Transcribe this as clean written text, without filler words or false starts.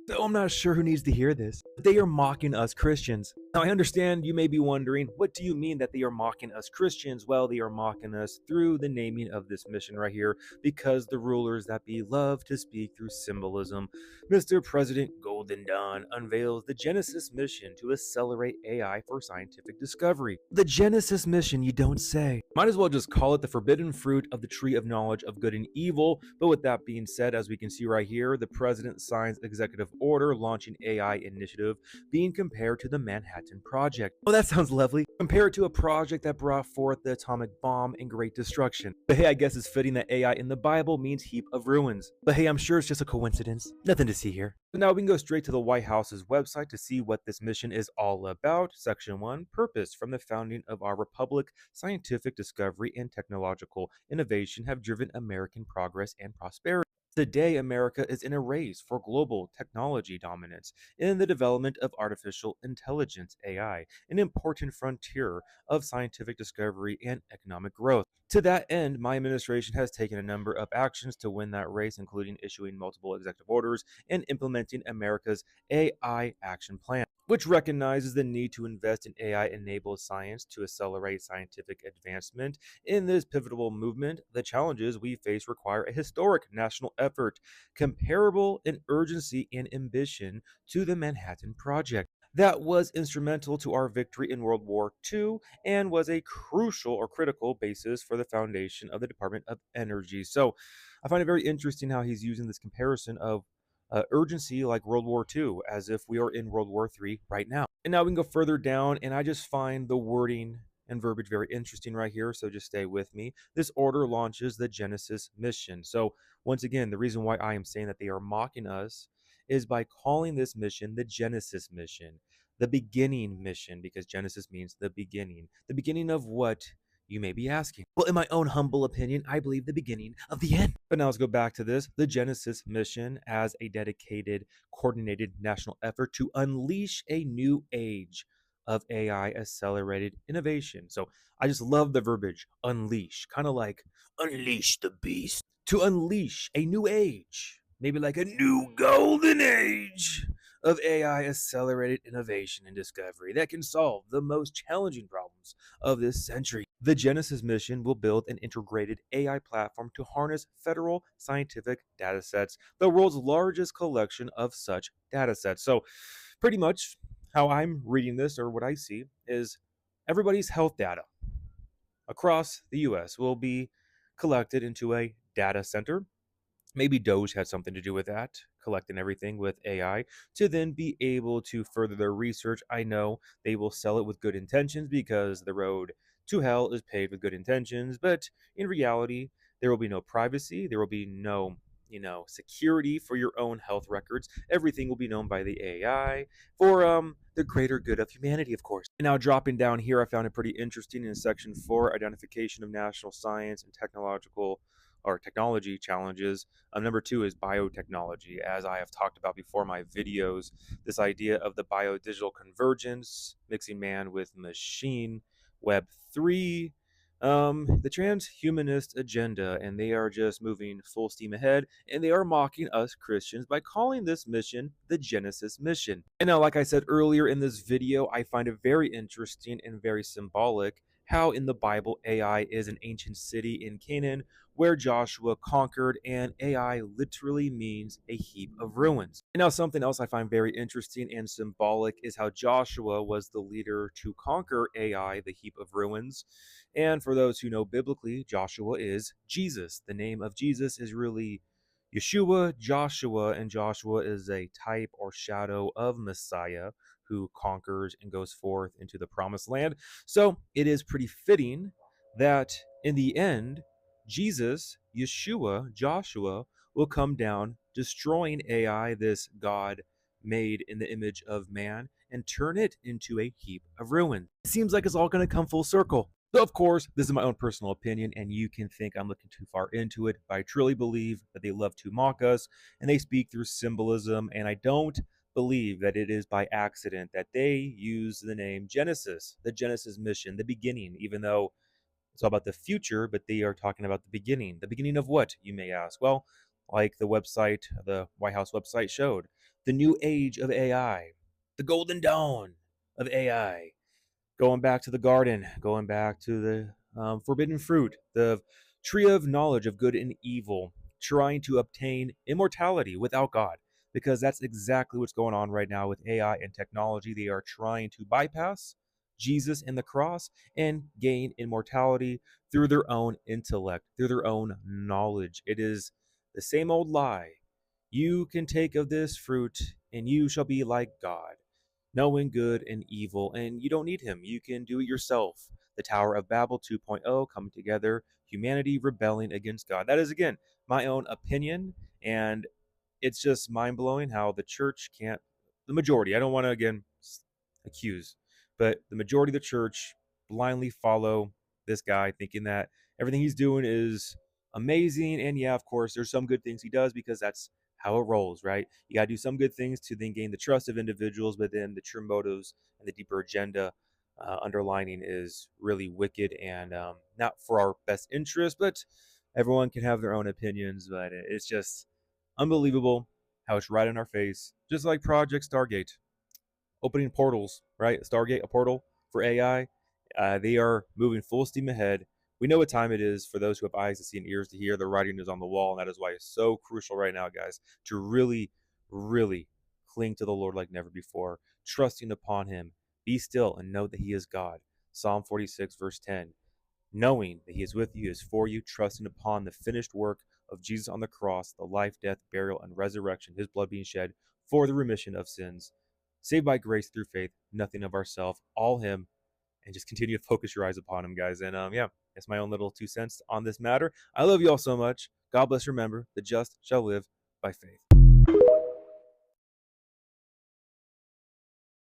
So I'm not sure who needs to hear this, but they are mocking us Christians. Now I understand you may be wondering, what do you mean that they are mocking us Christians? Well, they are mocking us through the naming of this mission right here, because the rulers that be love to speak through symbolism. Mr. President Golden Dawn unveils the Genesis mission to accelerate AI for scientific discovery. The Genesis mission, you don't say. Might as well just call it the forbidden fruit of the tree of knowledge of good and evil. But with that being said, as we can see right here, the president signs executive order launching AI initiative being compared to the Manhattan Project. Oh, that sounds lovely. Compare it to a project that brought forth the atomic bomb and great destruction. But hey, I guess it's fitting that AI in the Bible means heap of ruins. But hey, I'm sure it's just a coincidence. Nothing to see here. So now we can go straight to the White House's website to see what this mission is all about. Section 1, Purpose. From the founding of our republic, scientific discovery and technological innovation have driven American progress and prosperity. Today, America is in a race for global technology dominance in the development of artificial intelligence (AI), an important frontier of scientific discovery and economic growth. To that end, my administration has taken a number of actions to win that race, including issuing multiple executive orders and implementing America's AI Action Plan, which recognizes the need to invest in AI enabled science to accelerate scientific advancement. In this pivotal movement, the challenges we face require a historic national effort comparable in urgency and ambition to the Manhattan Project. That was instrumental to our victory in World War II and was a crucial or critical basis for the foundation of the Department of Energy. So I find it very interesting how he's using this comparison of urgency like World War II, as if we are in World War III right now. And now we can go further down, and I just find the wording and verbiage very interesting right here, so just stay with me. This order launches the Genesis mission. So, once again, the reason why I am saying that they are mocking us is by calling this mission the Genesis mission, the beginning mission, because Genesis means the beginning. The beginning of what, you may be asking? Well, in my own humble opinion, I believe the beginning of the end. But now let's go back to this. The Genesis mission as a dedicated, coordinated national effort to unleash a new age of AI accelerated innovation. So I just love the verbiage unleash, kind of like unleash the beast. To unleash a new age, maybe like a new golden age of AI accelerated innovation and discovery that can solve the most challenging problems of this century. The Genesis mission will build an integrated AI platform to harness federal scientific datasets, the world's largest collection of such datasets. So, pretty much how I'm reading this, or what I see, is everybody's health data across the US will be collected into a data center. Maybe Doge had something to do with that, collecting everything with AI to then be able to further their research. I know they will sell it with good intentions because the road to hell is paved with good intentions, but in reality, there will be no privacy, there will be no security for your own health records. Everything will be known by the AI for the greater good of humanity, of course. And now dropping down here, I found it pretty interesting in section 4, identification of national science and technological or technology challenges. Number 2 is biotechnology. As I have talked about before in my videos, this idea of the biodigital convergence, mixing man with machine, Web 3, the transhumanist agenda, and they are just moving full steam ahead, and they are mocking us Christians by calling this mission the Genesis mission. And now, like I said earlier in this video, I find it very interesting and very symbolic how in the Bible AI is an ancient city in Canaan where Joshua conquered, and AI literally means a heap of ruins. And now, something else I find very interesting and symbolic is how Joshua was the leader to conquer AI, the heap of ruins. And for those who know biblically, Joshua is Jesus. The name of Jesus is really Yeshua, Joshua, and Joshua is a type or shadow of Messiah who conquers and goes forth into the promised land. So it is pretty fitting that in the end, Jesus, Yeshua, Joshua will come down, destroying AI, this God made in the image of man, and turn it into a heap of ruin. It seems like it's all going to come full circle. So, of course, this is my own personal opinion, and you can think I'm looking too far into it, but I truly believe that they love to mock us, and they speak through symbolism, and I don't believe that it is by accident that they use the name Genesis, the Genesis mission, the beginning, even though it's all about the future, but they are talking about the beginning. The beginning of what, you may ask? Well, like the website, the White House website showed, the new age of AI, the golden dawn of AI, going back to the garden, going back to the forbidden fruit, the tree of knowledge of good and evil, trying to obtain immortality without God. Because that's exactly what's going on right now with AI and technology. They are trying to bypass Jesus and the cross and gain immortality through their own intellect, through their own knowledge. It is the same old lie. You can take of this fruit and you shall be like God, knowing good and evil, and you don't need him. You can do it yourself. The Tower of Babel 2.0 coming together, humanity rebelling against God. That is, again, my own opinion, and it's just mind blowing how the church can't, the majority, I don't want to, again, accuse, but the majority of the church blindly follow this guy, thinking that everything he's doing is amazing. And yeah, of course, there's some good things he does because that's how it rolls, right? You got to do some good things to then gain the trust of individuals, but then the true motives and the deeper agenda underlining is really wicked and not for our best interest, but everyone can have their own opinions. But it's just unbelievable how it's right in our face, just like Project Stargate opening portals, right? Stargate, a portal for AI. They are moving full steam ahead. We know what time it is for those who have eyes to see and ears to hear. The writing is on the wall, and that is why it's so crucial right now, guys, to really, really cling to the Lord like never before, trusting upon Him. Be still and know that He is God. Psalm 46, verse 10. Knowing that He is with you, He is for you, trusting upon the finished work of Jesus on the cross, the life, death, burial, and resurrection, His blood being shed for the remission of sins. Saved by grace through faith, nothing of ourselves, all Him, and just continue to focus your eyes upon Him, guys. And yeah, that's my own little 2 cents on this matter. I love you all so much. God bless. Remember, the just shall live by faith.